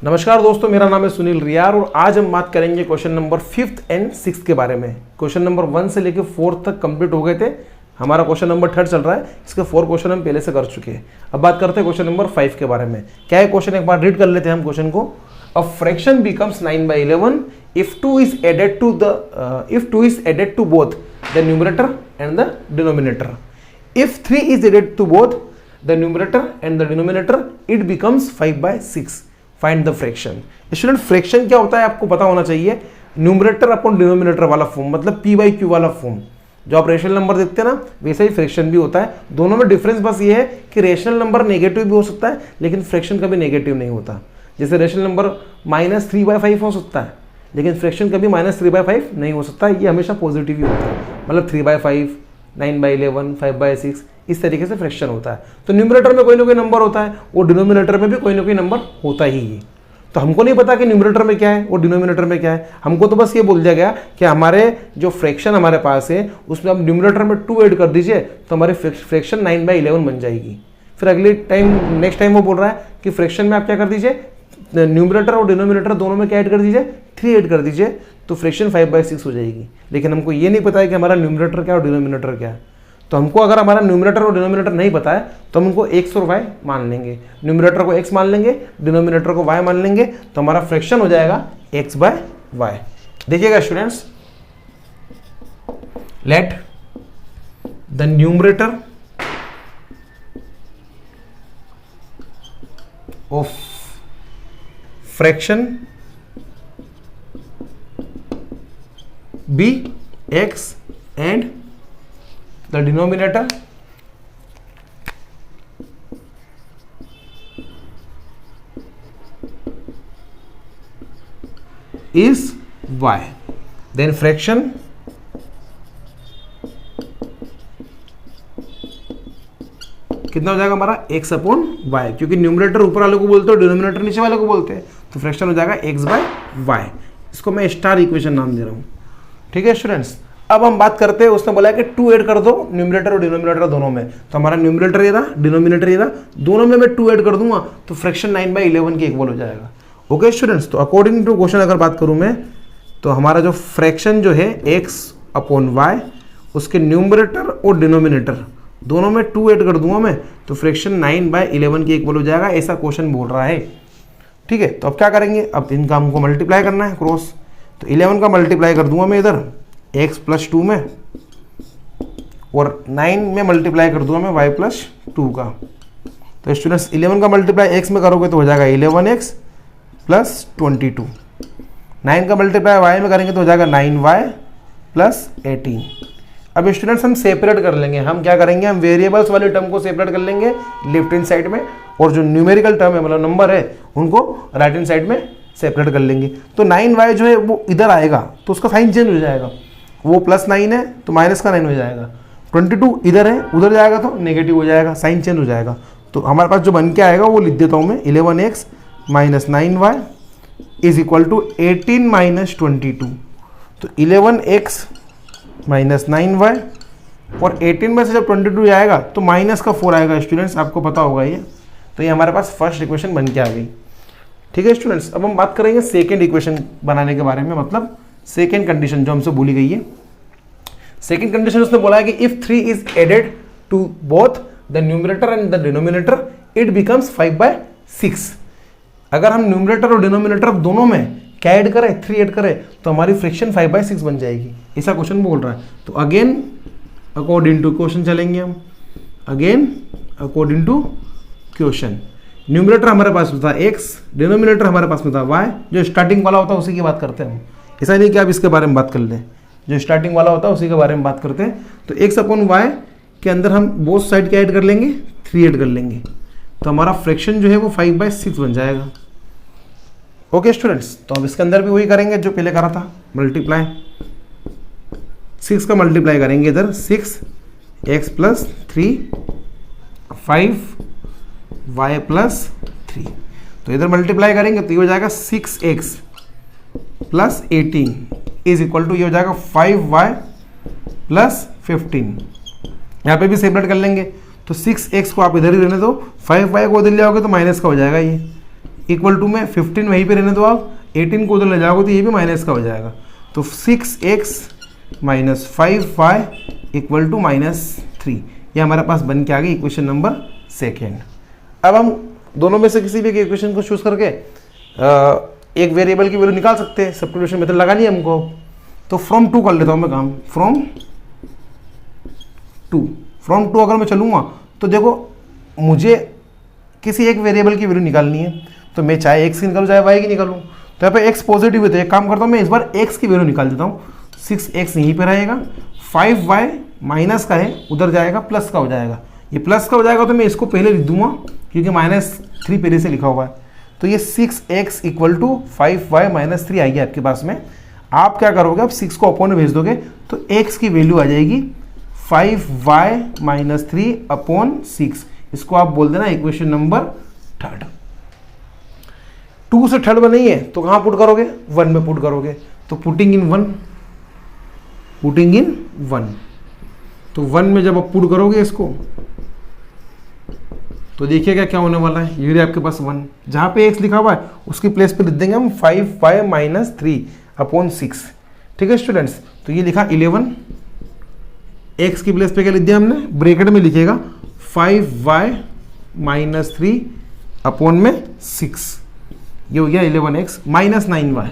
नमस्कार दोस्तों, मेरा नाम है सुनील रियार और आज हम बात करेंगे question number 5th and 6th के बारे में। क्वेश्चन नंबर 1 से लेकर 4 तक कंप्लीट हो गए थे। हमारा क्वेश्चन नंबर 3rd चल रहा है। इसके 4 क्वेश्चन हम पहले से कर चुके हैं। अब बात करते हैं क्वेश्चन नंबर 5 के बारे में। क्या है क्वेश्चन, एक बार रीड कर लेते हैं हम क्वेश्चन को। A fraction becomes 9/11 if 2 is added to both the numerator and the denominator. If 3 is added to both the numerator and the denominator, it becomes 5/6. Find the fraction. Student, fraction क्या होता है आपको पता होना चाहिए। Numerator upon denominator वाला form, मतलब p/q वाला फॉर्म। जो आप रेशनल नंबर देखते हैं ना, वैसे ही फ्रैक्शन भी होता है। दोनों में डिफरेंस बस ये है कि रेशनल नंबर नेगेटिव भी हो सकता है, लेकिन फ्रैक्शन कभी नेगेटिव नहीं होता। जैसे रेशनल नंबर -3/5 हो सकता है, लेकिन फ्रैक्शन कभी -3/5 नहीं हो सकता। ये हमेशा पॉजिटिव ही होता है, मतलब 3/5, 9/11, 5/6, इस तरीके से फ्रैक्शन होता है। तो न्यूमरेटर में कोई ना कोई नंबर होता है, और डिनोमिनेटर में भी कोई ना कोई नंबर होता ही है। तो हमको नहीं पता कि न्यूमरेटर में क्या है और डिनोमिनेटर में क्या है। हमको तो बस ये बोल दिया गया कि हमारे जो फ्रैक्शन हमारे पास है उसमें आप न्यूमरेटर में 2 ऐड कर दीजिए तो हमारी फ्रैक्शन 9/11 बन जाएगी। फिर अगले टाइम नेक्स्ट टाइम वो बोल रहा है कि फ्रैक्शन में आप क्या कर दीजिए, न्यूमरेटर और डिनोमिनेटर दोनों में क्या ऐड कर दीजिए, 3 ऐड कर दीजिए, तो फ्रैक्शन 5/6 हो जाएगी। लेकिन हमको ये नहीं पता है कि हमारा न्यूमरेटर क्या और डिनोमिनेटर क्या है। तो हमको अगर हमारा न्यूमरेटर और डिनोमिनेटर नहीं पता है तो हम उनको x और y मान लेंगे। न्यूमरेटर को x मान लेंगे, डिनोमिनेटर को y मान लेंगे, तो हमारा फ्रैक्शन हो जाएगा x/y। देखिएगा students, let the numerator of fraction be x and the denominator is y, then fraction कितना हो जाएगा हमारा x/y, क्योंकि न्यूमरेटर ऊपर वाले को बोलते हो, डिनोमिनेटर नीचे वाले को बोलते हैं, तो फ्रैक्शन हो जाएगा x/y। इसको मैं स्टार इक्वेशन नाम दे रहा हूं। ठीक है स्टूडेंट्स, अब हम बात करते हैं, उसने बोला है कि 2 ऐड कर दो न्यूमरेटर और डिनोमिनेटर दोनों में। तो हमारा न्यूमरेटर ये रहा, डिनोमिनेटर ये रहा, दोनों में मैं 2 ऐड कर दूंगा तो फ्रैक्शन 9/11 के इक्वल हो जाएगा। ओके स्टूडेंट्स, तो अकॉर्डिंग टू क्वेश्चन अगर बात करूं मैं, तो हमारा जो फ्रैक्शन जो है x/y, उसके न्यूमरेटर और डिनोमिनेटर दोनों में 2 ऐड कर दूंगा मैं, तो फ्रैक्शन 9/11 के इक्वल हो जाएगा, ऐसा क्वेश्चन बोल रहा है। ठीक है, तो अब क्या करेंगे, अब इनका हमको मल्टीप्लाई करना है क्रॉस। तो 11 का मल्टीप्लाई कर दूंगा मैं इधर x+2 में, और 9 में मल्टीप्लाई कर दूंगा मैं y+2 का। तो स्टूडेंट्स, 11 का मल्टीप्लाई x में करोगे तो हो जाएगा 11x + 22। 9 का मल्टीप्लाई y में करेंगे तो हो जाएगा 9y + 18। अब स्टूडेंट्स हम सेपरेट कर लेंगे। हम क्या करेंगे, हम वेरिएबल्स वाले टर्म को सेपरेट कर लेंगे लेफ्ट हैंड साइड में, और जो न्यूमेरिकल टर्म है, मतलब नंबर है, उनको राइट हैंड साइड में सेपरेट कर लेंगे। तो 9y जो है वो इधर आएगा तो उसका साइन चेंज हो जाएगा, वो +9 है तो -9 हो जाएगा। 22 इधर है, उधर जाएगा तो नेगेटिव हो जाएगा, साइन चेंज हो जाएगा। तो हमारे पास जो बन के आएगा वो लिख देता हूँ मैं, 11x - 9y = 18 - 22। तो 11x - 9y, और 18 में से जब 22 आएगा तो -4 आएगा। स्टूडेंट्स, आपको पता होगा ये। तो ये हमारे पास फर्स्ट इक्वेशन बन के आ गई। ठीक है स्टूडेंट्स, अब हम बात करेंगे सेकेंड इक्वेशन बनाने के बारे में, मतलब सेकेंड कंडीशन जो हमसे बोली गई है। सेकेंड कंडीशन उसने बोला है कि if 3 is added to both the numerator and the denominator, it becomes 5/6। अगर हम न्यूमरेटर और डिनोमिनेटर दोनों में क्या ऐड करें, 3 ऐड करें, तो हमारी फ्रैक्शन 5/6 बन जाएगी। ऐसा क्वेश्चन बोल रहा है। तो अगेन अकॉर्डिंग टू क्वेश्चन चलेंगे हम। Again according to question, numerator हमारे पास में था x, डिनोमिनेटर हमारे पास में था y। जो स्टार्टिंग वाला होता है उसी की बात करते हैं हम। ऐसा नहीं कि आप इसके बारे में बात कर लें, जो स्टार्टिंग वाला होता है उसी के बारे में बात करते हैं। तो x/y के अंदर हम बोथ साइड क्या ऐड कर लेंगे, 3 ऐड कर लेंगे, तो हमारा फ्रैक्शन जो है वो 5/6 बन जाएगा। ओके स्टूडेंट्स, तो अब इसके अंदर भी वही करेंगे जो पहले करा था, मल्टीप्लाई। 6 का मल्टीप्लाई करेंगे इधर, 6x + 3 5y + 3। तो इधर मल्टीप्लाई करेंगे तो ये हो जाएगा 6x + 18 = ये हो जाएगा 5y + 15। यहाँ पे भी सेपरेट कर लेंगे, तो 6x को आप इधर ही रहने दो, 5y को इधर ले आओगे तो माइनस का हो जाएगा ये, इक्वल टू में 15 वहीं पे रहने दो आप, 18 को उधर ले जाओगे तो ये भी माइनस का हो जाएगा। तो 6x minus 5y equal to -3, ये हमारे पास बन के आ गई इक्वेशन नंबर सेकेंड। अब हम दोनों में से किसी भी एक इक्वेशन को चूज करके एक वेरिएबल की वैल्यू निकाल सकते हैं, सब्स्टिट्यूशन मेथड लगानी है हमको। तो फ्रॉम 2 कर लेता हूँ मैं काम, फ्रॉम 2 अगर मैं चलूँगा तो देखो मुझे किसी एक वेरिएबल की वैल्यू निकालनी है, तो मैं चाहे x की निकालूँ चाहे y की निकालूँ। तो यहाँ पे x पॉजिटिव है तो एक काम करता हूँ मैं इस बार x की वैल्यू निकाल देता हूँ। 6x यहीं पे रहेगा, 5y माइनस का है उधर जाएगा, प्लस का हो जाएगा। ये प्लस का हो जाएगा तो मैं इसको पहले लिख दूंगा क्योंकि -3 पहले से लिखा हुआ है। तो ये 6x equal to 5y minus 3 आएगी आपके पास में। आप क्या करोगे, आप 6 को अपॉन में भेज दोगे तो x की वैल्यू आ जाएगी 5y माइनस 3 अपॉन 6। इसको आप बोल देना इक्वेशन नंबर थर्ड। 2 से थर्ड में नहीं है तो कहाँ पुट करोगे, 1 में पुट करोगे। तो पुटिंग इन 1, पुटिंग इन 1, तो 1 में जब आप पुट करोगे इसको तो देखिएगा क्या होने वाला है। ये आपके पास 1, जहाँ पे x लिखा हुआ है उसकी प्लेस पे लिख देंगे हम 5y माइनस 3 अपॉन 6। ठीक है स्टूडेंट्स, तो ये लिखा 11, x की प्लेस पे क्या लिख दिया हमने, ब्रैकेट में लिखिएगा 5y माइनस 3 अपॉन में 6। ये हो गया 11x minus 9y,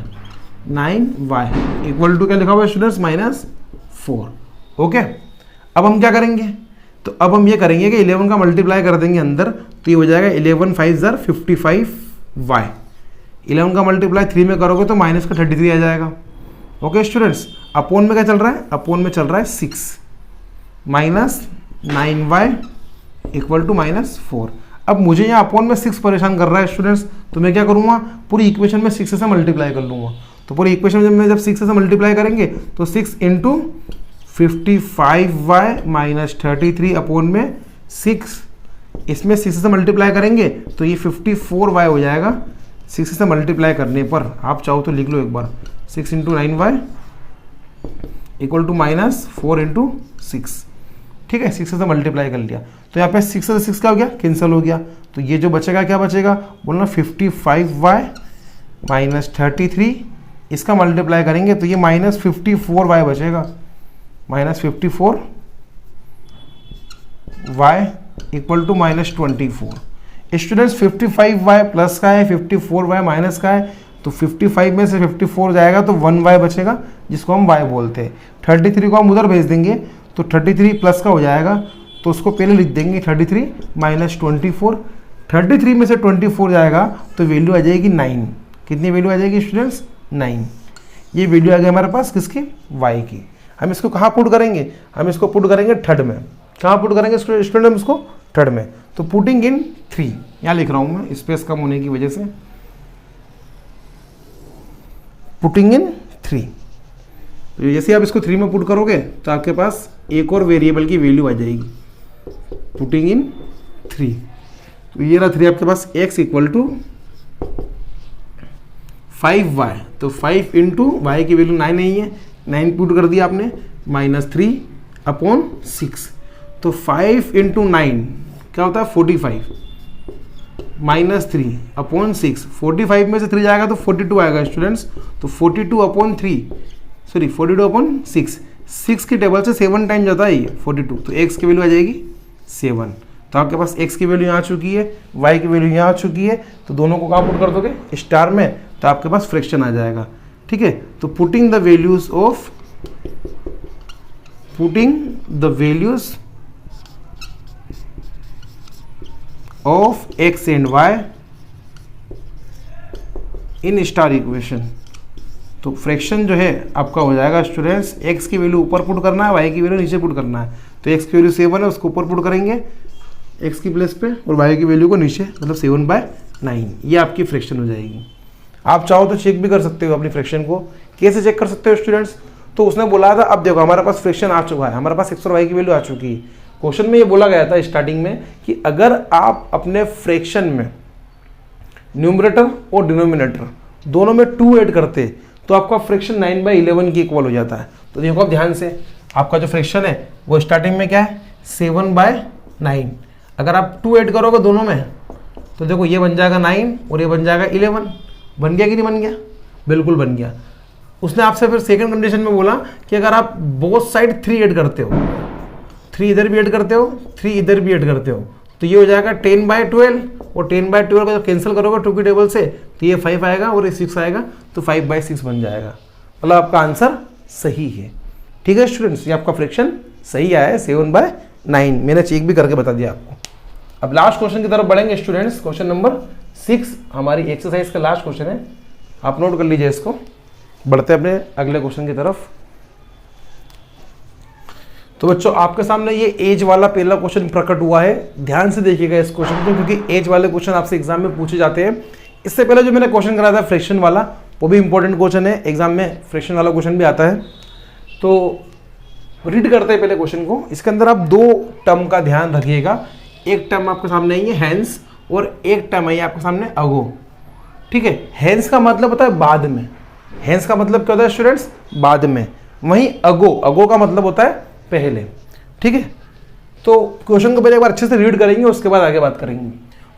9y equal to क्या लिखा हुआ है स्टूडेंट्स, -4। ओके, अब हम क्या करेंगे, तो अब हम ये करेंगे कि 11 का मल्टीप्लाई कर देंगे अंदर, तो ये हो जाएगा 11 5 जार 55y। 11 का मल्टीप्लाई 3 में करोगे तो माइनस का 33 आ जाएगा। ओके स्टूडेंट्स, अपोन में क्या चल रहा है, अपोन में चल रहा है 6 माइनस 9y इक्वल टू -4। अब मुझे यहाँ अपोन में 6 परेशान कर रहा है स्टूडेंट्स, तो मैं क्या करूँगा, पूरी इक्वेशन में 6 से मल्टीप्लाई कर लूँगा। तो पूरी इक्वेशन में जब 6 से मल्टीप्लाई करेंगे तो 6 इंटू 55y माइनस 33 अपोन में 6, इसमें 6 से मल्टीप्लाई करेंगे तो ये 54y हो जाएगा। 6 से मल्टीप्लाई करने पर आप चाहो तो लिख लो एक बार, 6 into 9y equal to -4 into 6। ठीक है, 6 से मल्टीप्लाई कर लिया तो यहाँ पे 6 से 6 क्या हो गया, कैंसिल हो गया। तो ये जो बचेगा क्या बचेगा, बोलना 55y माइनस 33, इसका मल्टीप्लाई करेंगे तो ये -54y बचेगा, -54y equal to -24। Students 55y plus का है, 54y माइनस का है, तो 55 में से 54 जाएगा तो 1y बचेगा जिसको हम y बोलते हैं। 33 को हम उधर भेज देंगे तो 33 प्लस का हो जाएगा, तो उसको पहले लिख देंगे 33 माइनस 24। 33 में से 24 जाएगा तो वैल्यू आ जाएगी 9। कितनी वैल्यू आ जाएगी स्टूडेंट्स, 9। ये वैल्यू आ गई हमारे पास किसकी, y की। हम इसको कहाँ पुट करेंगे, हम इसको पुट करेंगे थर्ड में। कहाँ पुट करेंगे स्टूडेंट, हम इसको थर्ड में। तो पुटिंग इन 3, यहाँ लिख रहा हूँ मैं स्पेस कम होने की वजह से, पुटिंग इन 3। तो जैसे आप इसको 3 में पुट करोगे तो आपके पास एक और वेरिएबल की वैल्यू आ जाएगी, पुटिंग इन 3। तो ये रहा 3 आपके पास, x इक्वल टू 5y, तो 5 इंटू वाई की वैल्यू 9 नहीं है, 9 पुट कर दिया आपने, -3 अपॉन 6। तो 5 इंटू 9 क्या होता है, 45 -3 अपॉन 6। 45 में से 3 जाएगा तो 42 आएगा स्टूडेंट्स। तो 42 अपॉन 6, 6 की टेबल से 7 टाइम जाता है ये 42, तो x की वैल्यू आ जाएगी 7। तो आपके पास x की वैल्यू यहाँ आ चुकी है, y की वैल्यू यहाँ आ चुकी है, तो दोनों को कहाँ पुट कर दोगे, स्टार में, तो आपके पास फ्रैक्शन आ जाएगा। ठीक है, तो putting the values of x and y in star equation, तो फ्रैक्शन जो है आपका हो जाएगा स्टूडेंट्स, x की वैल्यू ऊपर पुट करना है, y की वैल्यू नीचे पुट करना है। तो x की वैल्यू 7 है, उसको ऊपर पुट करेंगे x की प्लेस पे, और y की वैल्यू को नीचे, मतलब 7/9। ये आपकी फ्रैक्शन हो जाएगी। आप चाहो तो चेक भी कर सकते हो अपनी फ्रैक्शन को। कैसे चेक कर सकते हो स्टूडेंट्स, तो उसने बोला था, अब देखो हमारे पास फ्रैक्शन आ चुका है, हमारे पास x और y की वैल्यू आ चुकी है। क्वेश्चन में ये बोला गया था स्टार्टिंग में कि अगर आप अपने फ्रैक्शन में न्यूमरेटर और डिनोमिनेटर दोनों में 2 ऐड करते तो आपका फ्रैक्शन 9/11 की इक्वल हो जाता है। तो देखो अब ध्यान से, आपका जो फ्रैक्शन है वो स्टार्टिंग में क्या है, 7/9। अगर आप 2 ऐड करोगे दोनों में तो देखो ये बन जाएगा 9 और ये बन जाएगा 11। बन गया कि नहीं बन गया? बिल्कुल बन गया। उसने आपसे फिर सेकंड कंडीशन में बोला कि अगर आप बोथ साइड 3 ऐड करते हो, 3 इधर भी ऐड करते हो, 3 इधर भी ऐड करते हो, तो ये हो जाएगा 10/12 और 10/12 का जब कैंसिल करोगे 2 की टेबल से तो ये 5 आएगा और ये 6 आएगा, तो 5/6 बन जाएगा। मतलब आपका आंसर सही है। ठीक है स्टूडेंट्स, ये आपका फ्रैक्शन सही आया है 7/9। मैंने चेक भी करके बता दिया आपको। अब लास्ट क्वेश्चन की तरफ बढ़ेंगे स्टूडेंट्स। क्वेश्चन नंबर 6 हमारी एक्सरसाइज का लास्ट क्वेश्चन है, आप नोट कर लीजिए इसको। बढ़ते अपने अगले क्वेश्चन की तरफ। तो बच्चों आपके सामने ये एज वाला पहला क्वेश्चन प्रकट हुआ है। ध्यान से देखिएगा इस क्वेश्चन को, क्योंकि एज वाले क्वेश्चन आपसे एग्जाम में पूछे जाते हैं। इससे पहले जो मैंने क्वेश्चन कराया था फ्रैक्शन वाला, वो भी इंपॉर्टेंट क्वेश्चन है, एग्जाम में फ्रैक्शन वाला क्वेश्चन भी आता है। तो रीड करते हैं पहले क्वेश्चन को। इसके अंदर आप 2 टर्म का ध्यान रखिएगा। एक टर्म आपके सामने आई है हैंस और एक टर्म आई है आपके सामने अगो। ठीक है, हैंस का मतलब होता है बाद में। हैंस का मतलब क्या होता है स्टूडेंट्स? बाद में। वहीं अगो का मतलब होता है पहले। ठीक है, तो क्वेश्चन को पहले एक बार अच्छे से रीड करेंगे, उसके बाद आगे बात करेंगे।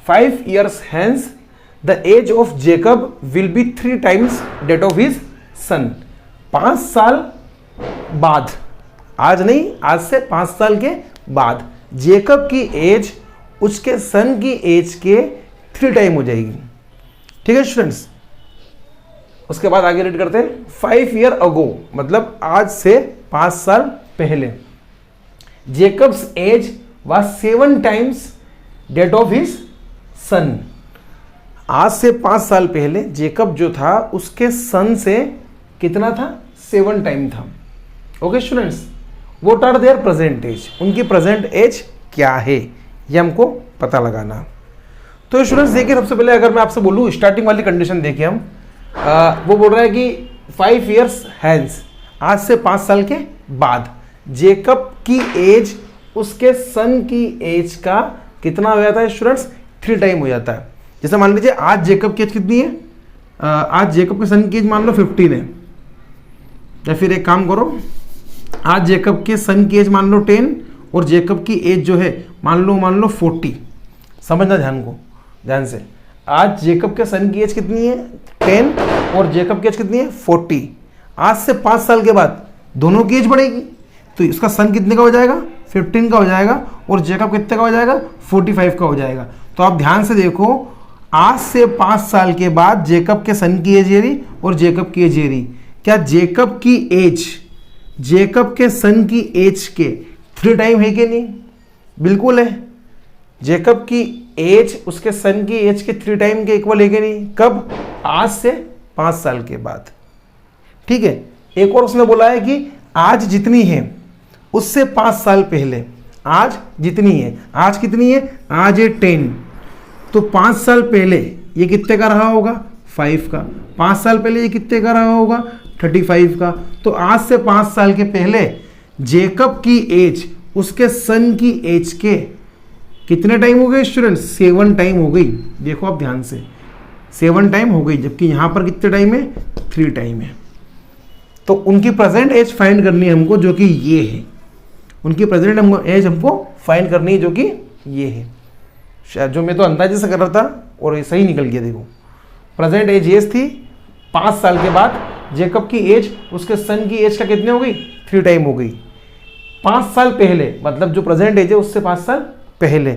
5 years hence the age of Jacob will be 3 times that of his son। 5 साल बाद, आज नहीं, आज से 5 साल के बाद जेकब की एज उसके सन की एज के 3 टाइम हो जाएगी। ठीक है स्टूडेंट्स, उसके बाद आगे रीड करते हैं। 5 year ago मतलब आज से 5 साल पहले Jacob's age was 7 times that of his son। आज से 5 साल पहले जेकब जो था उसके सन से कितना था? 7 टाइम था। Okay students, what are their present age, उनकी प्रेजेंट एज क्या है ये हमको पता लगाना। तो स्टूडेंट्स देखिए, सबसे पहले अगर मैं आपसे बोलूँ स्टार्टिंग वाली कंडीशन देखिए हम, वो बोल रहा है कि 5 years hence, आज से 5 साल के बाद जेकब की एज उसके सन की एज का कितना हो जाता है स्टूडेंट्स? 3 टाइम हो जाता है। जैसे मान लीजिए आज जेकब की एज कितनी है? आज जेकब के सन की एज मान लो 15 है, या फिर एक काम करो, आज जेकब के सन की एज मान लो 10 और जेकब की एज जो है मान लो 40। समझना ध्यान से। आज जेकब के सन की एज कितनी है? 10 और जेकब की एज कितनी है? 40। आज से 5 साल के बाद दोनों की एज बढ़ेगी, तो इसका सन कितने का हो जाएगा? 15 का हो जाएगा और जेकब कितने का हो जाएगा? 45 का हो जाएगा। तो आप ध्यान से देखो, आज से 5 साल के बाद जेकब के सन की एज ये रही और जेकब की एज ये रही। क्या जेकब की एज जेकब के सन की एज के 3 टाइम है कि नहीं? बिल्कुल है। जेकब की एज उसके सन की एज के 3 टाइम के इक्वल है कि नहीं? कब? आज से 5 साल के बाद। ठीक है, एक और उसने बोला है कि आज जितनी है उससे 5 साल पहले आज जितनी है, आज कितनी है? आज है 10, तो 5 साल पहले ये कितने का रहा होगा? 5 का। 5 साल पहले ये कितने का रहा होगा? 35 का। तो आज से 5 साल के पहले जेकब की एज उसके सन की एज के कितने टाइम हो गए स्टूडेंट्स? 7 टाइम हो गई। देखो आप ध्यान से, 7 टाइम हो गई, जबकि यहां पर कितने टाइम है? 3 टाइम है। तो उनकी प्रेजेंट एज फाइंड करनी है हमको, जो कि ये है। उनकी प्रेजेंट एज हमको फाइंड करनी है, जो कि ये है। शायद जो मैं तो अंदाजे से कर रहा था और ये सही निकल गया। देखो प्रेजेंट एज ये थी 5 साल के बाद जेकब की एज उसके सन की एज का कितने हो गई? 3 टाइम हो गई। 5 साल पहले मतलब जो प्रेजेंट एज है उससे 5 साल पहले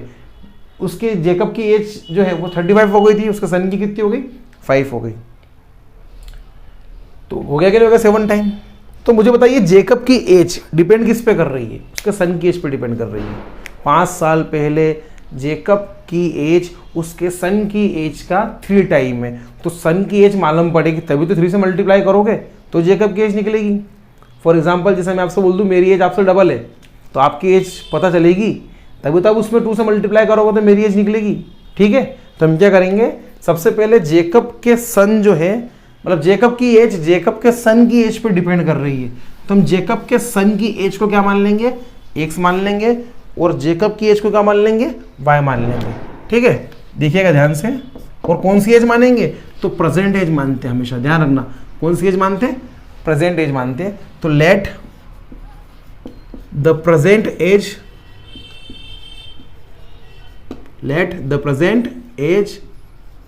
उसके जेकब की एज जो है वो 35 हो गई थी, उसके सन की कितनी हो गई? 5 हो गई। तो हो गया कि नहीं हो गया? 7 टाइम। तो मुझे बताइए जेकब की एज डिपेंड किस पे कर रही है? उसके सन की एज पे डिपेंड कर रही है। 5 साल पहले जेकब की एज उसके सन की एज का 3 टाइम है, तो सन की एज मालूम पड़ेगी, तभी तो 3 से मल्टीप्लाई करोगे तो जेकब की एज निकलेगी। फॉर एग्जांपल जैसे मैं आपसे बोल दूं मेरी एज आपसे डबल है, तो आपकी एज पता चलेगी, तभी तो आप उसमें 2 से मल्टीप्लाई करोगे तो मेरी एज निकलेगी। ठीक है, तो हम क्या करेंगे? सबसे पहले जेकब के सन जो है, मतलब जेकब की एज जेकब के सन की एज पे डिपेंड कर रही है, तो हम जेकब के सन की एज को क्या मान लेंगे? x मान लेंगे, और जेकब की एज को क्या मान लेंगे? y मान लेंगे। ठीक है, देखिएगा ध्यान से। और कौन सी एज मानेंगे? तो प्रेजेंट एज मानते हैं, हमेशा ध्यान रखना। कौन सी एज मानते हैं? प्रेजेंट एज मानते हैं। तो let the present age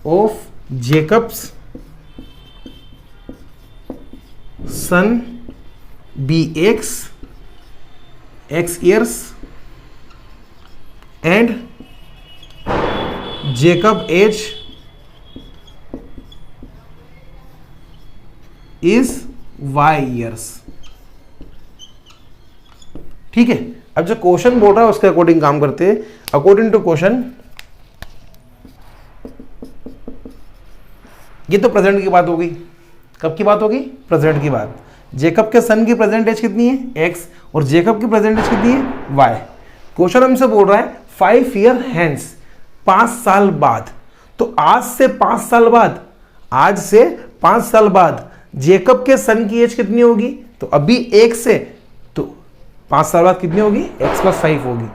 of Jacob's son be x years and Jacob age is y years. ठीक है, अब जो क्वेश्चन बोल रहा है उसके अकॉर्डिंग काम करते हैं। अकॉर्डिंग टू क्वेश्चन, ये तो प्रेजेंट की बात हो गई। कब की बात होगी? प्रेजेंट की बात। जेकब के सन की प्रेजेंट एज कितनी है? एक्स, और जेकब की प्रेजेंट एज कितनी है? वाई। क्वेश्चन हमसे बोल रहा है 5 ईयर हैंस, 5 साल बाद। तो आज से 5 साल बाद, आज से 5 साल बाद जेकब के सन की एज कितनी होगी? तो अभी 1 से, तो 5 साल बाद कितनी होगी? x + 5 होगी।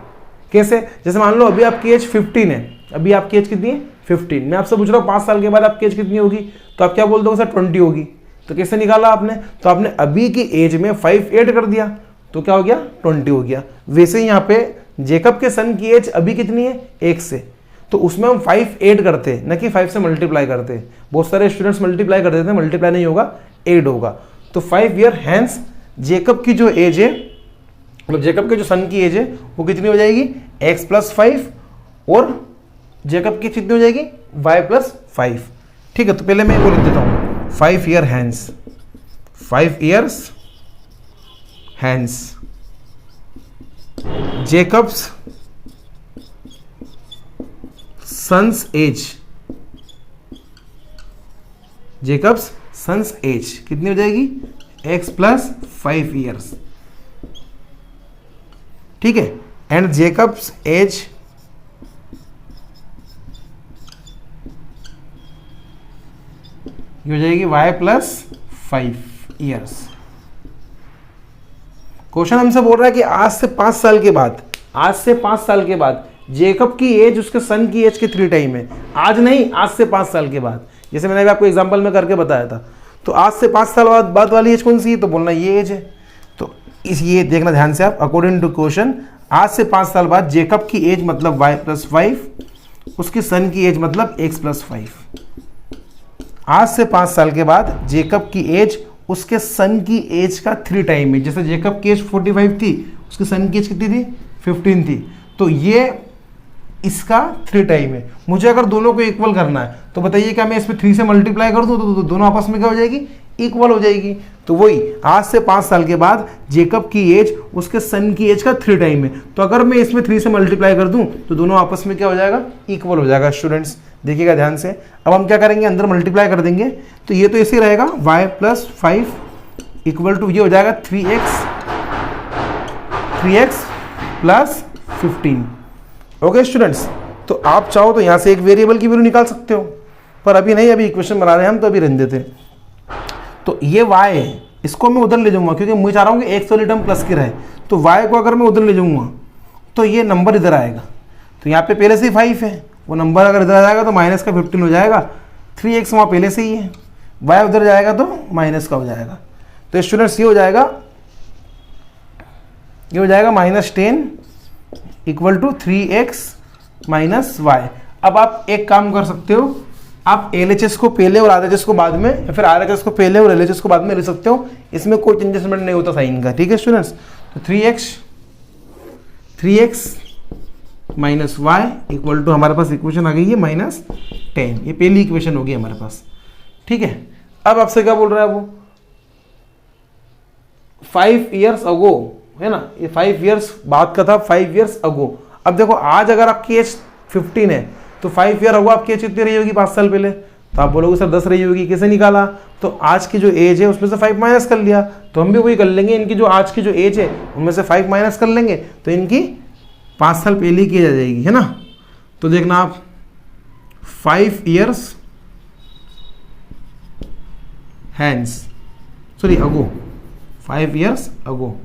कैसे? जैसे मान लो अभी आपकी एज 15 है, अभी आपकी एज कितनी है? 15। मैं आपसे पूछ रहा हूँ 5 साल के बाद आपकी एज कितनी होगी? तो आप क्या बोल दोगे सर? 20 होगी। तो कैसे निकाला आपने? तो आपने अभी की एज में 5 ऐड कर दिया, तो क्या हो गया? 20 हो गया। वैसे ही यहाँ पे जेकब के सन की एज अभी कितनी है? 1 से, तो उसमें हम 5 ऐड करते हैं, न कि 5 से मल्टीप्लाई करते हैं। बहुत सारे स्टूडेंट्स मल्टीप्लाई कर देते हैं, मल्टीप्लाई नहीं होगा, ऐड होगा। तो 5 ईयर हैंस जेकब की जो एज है, मतलब जेकब के जो सन की एज है वो कितनी हो जाएगी? x + 5, और जेकब की कितनी हो जाएगी? y + 5। ठीक है, तो पहले मैं वो लिख देता हूँ, 5 year hence, 5 years hence Jacob's son's age, Jacob's son's age कितनी हो जाएगी? x + 5 years. ठीक है, एंड जेकब्स एज ये हो जाएगी y + 5 ईयर्स। क्वेश्चन हमसे बोल रहा है कि आज से 5 साल के बाद, आज से 5 साल के बाद जेकब की एज उसके सन की एज के 3 टाइम है। आज नहीं, आज से 5 साल के बाद, जैसे मैंने अभी आपको एग्जांपल में करके बताया था। तो आज से 5 साल बाद वाली एज कौन सी है? तो बोलना ये एज है। तो इस ये देखना ध्यान से आप, अकॉर्डिंग टू क्वेश्चन, आज से 5 साल बाद जेकब की एज मतलब y + 5, उसकी सन की एज मतलब x + 5। आज से 5 साल के बाद जेकब की एज उसके सन की एज का 3 टाइम है। जैसे जेकब की एज 45 थी, उसके सन की एज कितनी थी? 15 थी। तो ये इसका 3 टाइम है। मुझे अगर दोनों को इक्वल करना है तो बताइए क्या मैं इसमें 3 से मल्टीप्लाई कर दूँ तो दोनों आपस में क्या हो जाएगी? इक्वल हो जाएगी। तो वही, आज से 5 साल के बाद जेकब की एज उसके सन की एज का 3 टाइम है। तो अगर मैं इसमें 3 से मल्टीप्लाई कर दूं तो दोनों आपस में क्या हो जाएगा? इक्वल हो जाएगा। स्टूडेंट्स देखिएगा ध्यान से। अब हम क्या करेंगे? अंदर मल्टीप्लाई कर देंगे, तो ये तो ऐसे ही रहेगा, y + 5 = ये हो जाएगा 3x + 15। ओके स्टूडेंट्स, तो आप चाहो तो यहाँ से एक वेरिएबल की वैल्यू निकाल सकते हो, पर अभी नहीं, अभी इक्वेशन बना रहे हैं हम, तो अभी रहने देते हैं। तो ये y है, इसको मैं उधर ले जाऊंगा क्योंकि मुझे चाह रहा हूँ कि x वाली टर्म प्लस की रहे। तो y को अगर मैं उधर ले जाऊंगा तो ये नंबर इधर आएगा। तो यहाँ पे पहले से ही 5 है, वो नंबर अगर इधर आ जाएगा तो माइनस का 15 हो जाएगा। 3x वहाँ पहले से ही है, y उधर जाएगा तो माइनस का हो जाएगा। तो स्टूडेंट्स ये हो जाएगा -10 = 3x - y। अब आप एक काम कर सकते हो, आप LHS को पहले और RHS को बाद में, या फिर RHS को पहले और LHS को बाद में ले सकते हो। इसमें कोई चेंजमेंट नहीं होता साइन का। ठीक है स्टूडेंट्स, तो 3x - y = हमारे पास इक्वेशन आ गई है -10। ये पहली इक्वेशन होगी हमारे पास। ठीक है, अब आपसे क्या बोल रहा है वो? 5 ईयर्स अगो, है ना, ये 5 ईयर्स बाद का था, 5 ईयर्स अगो। अब देखो, आज अगर आपकी एज 15 है तो 5 ईयर अगो आपकी एज कितनी रही होगी 5 साल पहले? तो आप बोलोगे सर 10 रही होगी। कैसे निकाला? तो आज की जो एज है उसमें से 5 माइनस कर लिया। तो हम भी वही कर लेंगे, इनकी जो आज की जो एज है उनमें से 5 माइनस कर लेंगे, तो इनकी 5 साल पहले की जा जाएगी, है ना। तो देखना आप, 5 years hence, sorry ago, 5 years ago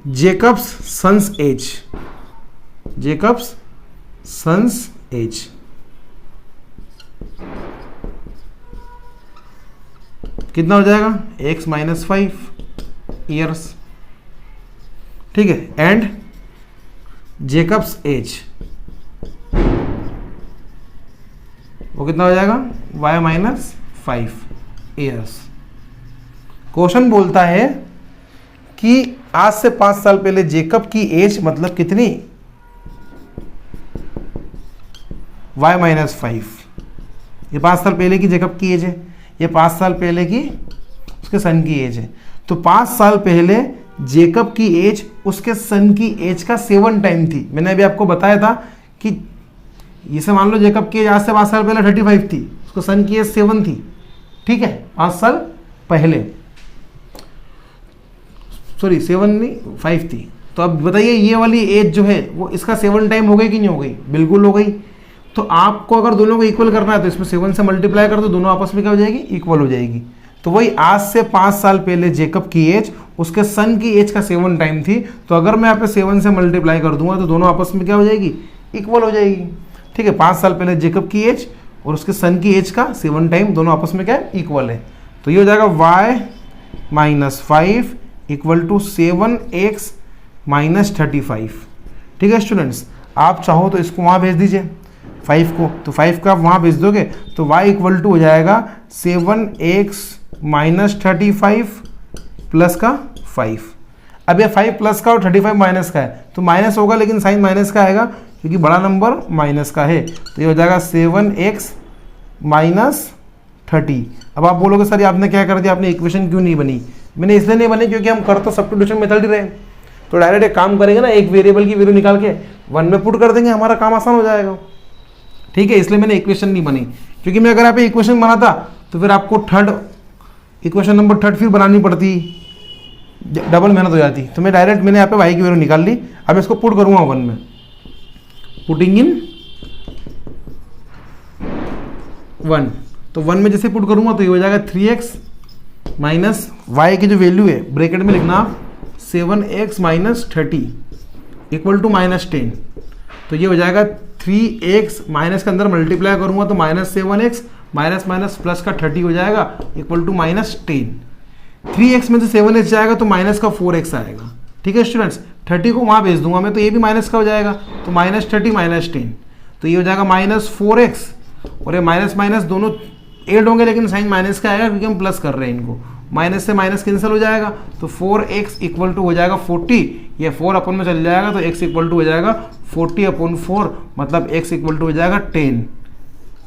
Jacob's son's age, Jacob's son's age कितना हो जाएगा? x - 5 years. ठीक है, एंड जेकब्स एज, वो कितना हो जाएगा y माइनस 5 ईयर्स। क्वेश्चन बोलता है कि आज से 5 साल पहले जेकब की एज मतलब कितनी, y माइनस 5। ये 5 साल पहले की जेकब की एज है, ये 5 साल पहले की उसके सन की एज है। तो 5 साल पहले जेकब की एज उसके सन की एज का 7 टाइम थी। मैंने अभी आपको बताया था कि ये से मान लो जेकब की एज आज से 5 साल पहले 35 थी, उसको सन की एज 7 थी, ठीक है, 5 साल पहले, सॉरी 7 नहीं 5 थी। तो अब बताइए ये वाली एज जो है वो इसका 7 टाइम हो गई कि नहीं हो गई, बिल्कुल हो गई। तो आपको अगर दोनों को इक्वल करना है तो इसमें 7 से मल्टीप्लाई कर दो, दोनों आपस में क्या हो जाएगी, इक्वल हो जाएगी। तो वही आज से 5 साल पहले जेकब की एज उसके सन की एज का 7 टाइम थी। तो अगर मैं यहाँ पे 7 से मल्टीप्लाई कर दूंगा तो दोनों आपस में क्या हो जाएगी, इक्वल हो जाएगी, ठीक है। 5 साल पहले जेकब की एज और उसके सन की एज का 7 टाइम दोनों आपस में क्या है, इक्वल है। तो ये हो जाएगा y minus 5 equal to 7x minus 35, ठीक है स्टूडेंट्स। आप चाहो तो इसको वहाँ भेज दीजिए 5 को, तो 5 को आप वहाँ भेज दोगे तो y इक्वल टू हो जाएगा 7x माइनस 35 प्लस का 5। अब ये 5 प्लस का और 35 माइनस का है तो माइनस होगा, लेकिन साइन माइनस का आएगा क्योंकि बड़ा नंबर माइनस का है। तो ये हो जाएगा 7x माइनस 30। अब आप बोलोगे सर ये आपने क्या कर दिया, आपने इक्वेशन क्यों नहीं बनी। मैंने इसलिए नहीं बनी क्योंकि हम कर तो सब्स्टिट्यूशन मेथड ही रहे। तो डायरेक्ट एक काम करेंगे ना, एक वेरिएबल की वैल्यू निकाल के 1 में पुट कर देंगे, हमारा काम आसान हो जाएगा, ठीक है। इसलिए मैंने इक्वेशन नहीं बनी, क्योंकि मैं अगर यहाँ पे इक्वेशन बनाता तो फिर आपको इक्वेशन नंबर 3 फिर बनानी पड़ती, डबल मेहनत हो जाती। तो मैंने यहाँ पे y की वैल्यू निकाल ली। अब इसको पुट करूँगा 1 में, पुटिंग इन 1। तो 1 में जैसे पुट करूँगा तो ये हो जाएगा 3x माइनस y की जो वैल्यू है ब्रैकेट में लिखना 7x minus 30 equal to minus 10। तो ये हो जाएगा 3x माइनस के अंदर मल्टीप्लाई करूंगा तो minus 7x minus minus plus का 30 हो जाएगा इक्वल टू माइनस 10। 3x में से 7x जाएगा तो माइनस का 4x आएगा, ठीक है स्टूडेंट्स। 30 को वहाँ भेज दूंगा मैं तो ये भी माइनस का हो जाएगा, तो माइनस 30 माइनस 10, तो ये हो जाएगा माइनस 4x। और ये माइनस माइनस दोनों एड होंगे लेकिन साइन माइनस का आएगा क्योंकि हम प्लस कर रहे हैं इनको। माइनस से माइनस कैंसिल हो जाएगा तो 4x इक्वल टू हो जाएगा 40। ये 4 अपन में चल जाएगा तो x इक्वल टू हो जाएगा 40/4, मतलब x इक्वल टू हो जाएगा 10,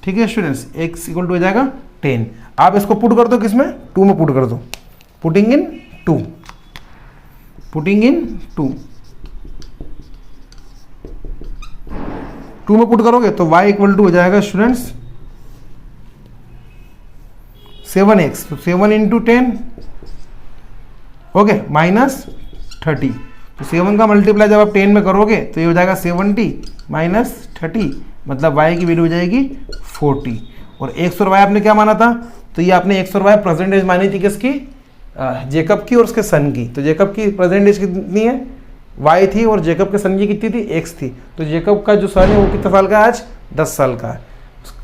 ठीक है स्टूडेंट्स। x इक्वल टू हो जाएगा 10। आप इसको पुट कर दो, किसमें, 2 में पुट कर दो, पुटिंग इन 2, पुटिंग इन 2 में पुट करोगे तो y इक्वल टू हो जाएगा स्टूडेंट्स 7x, तो 7 इंटू 10 ओके माइनस 30। तो 7 का मल्टीप्लाई जब आप 10 में करोगे तो ये हो जाएगा 70 माइनस 30, मतलब y की वैल्यू हो जाएगी 40। और x और y आपने क्या माना था, तो ये आपने x और y प्रेजेंट एज मानी थी किसकी, जेकब की और उसके सन की। तो जेकब की प्रेजेंट एज कितनी है, y थी, और जेकब के सन की कितनी थी, x थी। तो जेकब का जो सन है वो कितना साल का है, आज 10 साल का है।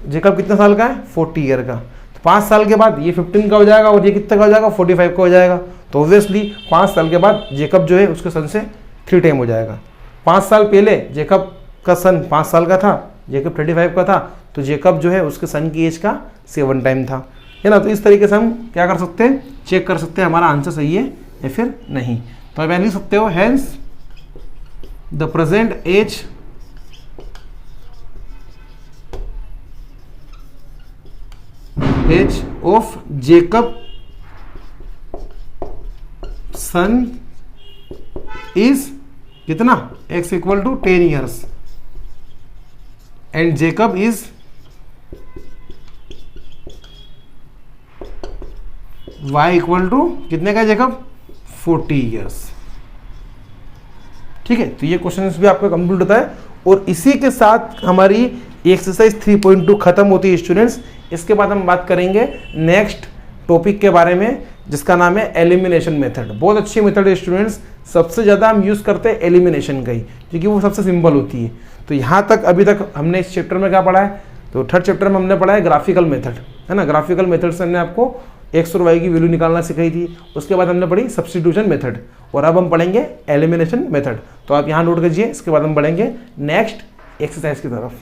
जेकब कितने साल का है, 40 ईयर का। 5 साल के बाद ये 15 का हो जाएगा और ये कितने का हो जाएगा, 45 का हो जाएगा। तो ऑब्वियसली 5 साल के बाद जेकब जो है उसके सन से 3 टाइम हो जाएगा। 5 साल पहले जेकब का सन 5 साल का था, जेकब 35 का था, तो जेकब जो है उसके सन की एज का 7 टाइम था, है ना। तो इस तरीके से हम क्या कर सकते हैं, चेक कर सकते हैं हमारा आंसर सही है या फिर नहीं। तो आप लिख सकते हो hence the present age of Jacob son is कितना, x equal to 10 years and Jacob is y equal to कितने का, जेकब 40 ईयर्स, ठीक है। तो ये क्वेश्चन भी आपका कंप्लीट होता है और इसी के साथ हमारी एक्सरसाइज 3.2 खत्म होती है स्टूडेंट्स। इसके बाद हम बात करेंगे नेक्स्ट टॉपिक के बारे में जिसका नाम है एलिमिनेशन मेथड। बहुत अच्छी मेथड है स्टूडेंट्स, सबसे ज़्यादा हम यूज़ करते हैं एलिमिनेशन का ही क्योंकि वो सबसे सिंपल होती है। तो यहाँ तक अभी तक हमने इस चैप्टर में क्या पढ़ा है, तो 3rd चैप्टर में हमने पढ़ा है ग्राफिकल मेथड, है ना। ग्राफिकल मेथड से हमने आपको एक्स और वाई की वैल्यू निकालना सिखाई थी। उसके बाद हमने पढ़ी सब्स्टिट्यूशन मेथड, और अब हम पढ़ेंगे एलिमिनेशन मेथड। तो आप यहाँ नोट कीजिए, इसके बाद हम बढ़ेंगे नेक्स्ट एक्सरसाइज की तरफ।